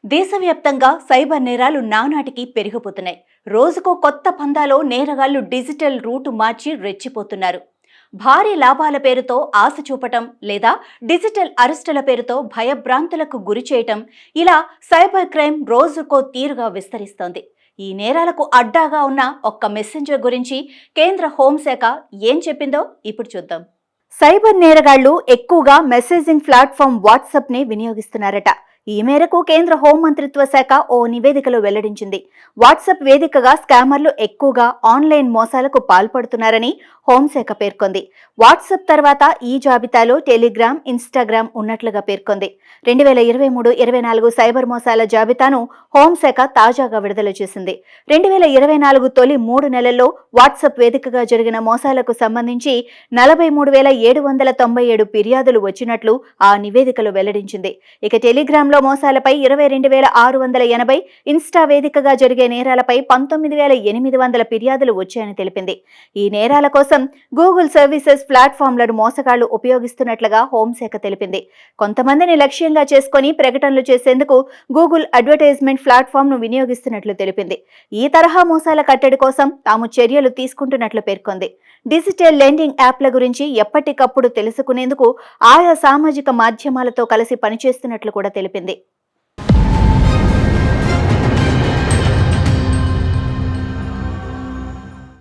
దేశవ్యాప్తంగా సైబర్ నేరాలు నానాటికి పెరిగిపోతున్నాయి. రోజుకో కొత్త పందాలో నేరగాళ్లు డిజిటల్ రూటు మార్చి రెచ్చిపోతున్నారు. భారీ లాభాల పేరుతో ఆశ చూపటం లేదా డిజిటల్ అరెస్టుల పేరుతో భయభ్రాంతులకు గురి చేయటం, ఇలా సైబర్ క్రైమ్ రోజుకో తీరుగా విస్తరిస్తోంది. ఈ నేరాలకు అడ్డాగా ఉన్న ఒక్క మెసెంజర్ గురించి కేంద్ర హోంశాఖ ఏం చెప్పిందో ఇప్పుడు చూద్దాం. సైబర్ నేరగాళ్లు ఎక్కువగా మెసేజింగ్ ప్లాట్ఫామ్ వాట్సాప్ ని వినియోగిస్తున్నారట. ఈ మేరకు కేంద్ర హోంమంత్రిత్వ శాఖ ఓ నివేదికలో వెల్లడించింది. వాట్సాప్ వేదికగా స్కామర్లు ఎక్కువగా ఆన్లైన్ మోసాలకు పాల్పడుతున్నారని హోంశాఖ పేర్కొంది. వాట్సాప్ తర్వాత ఈ జాబితాలో టెలిగ్రామ్, ఇన్స్టాగ్రామ్ ఉన్నట్లుగా పేర్కొంది. 2023-24 సైబర్ మోసాల జాబితాను హోంశాఖ తాజాగా విడుదల చేసింది. 2024 తొలి 3 నెలల్లో వాట్సాప్ వేదికగా జరిగిన మోసాలకు సంబంధించి 43,797 ఫిర్యాదులు వచ్చినట్లు ఆ నివేదికలో వెల్లడించింది. ఇక టెలిగ్రామ్ మోసాలపై 22,680, ఇన్స్టా వేదికగా జరిగే నేరాలపై 19,800 ఫిర్యాదులు వచ్చాయని తెలిపింది. ఈ నేరాల కోసం గూగుల్ సర్వీసెస్ ప్లాట్ఫామ్లను మోసగాళ్లు ఉపయోగిస్తున్నట్లుగా హోంశాఖ తెలిపింది. కొంతమందిని లక్ష్యంగా చేసుకుని ప్రకటనలు చేసేందుకు గూగుల్ అడ్వర్టైజ్మెంట్ ప్లాట్ఫామ్ ను వినియోగిస్తున్నట్లు తెలిపింది. ఈ తరహా మోసాల కట్టడి కోసం తాము చర్యలు తీసుకుంటున్నట్లు పేర్కొంది. డిజిటల్ లెండింగ్ యాప్ల గురించి ఎప్పటికప్పుడు తెలుసుకునేందుకు ఆయా సామాజిక మాధ్యమాలతో కలిసి పనిచేస్తున్నట్లు కూడా తెలిపింది.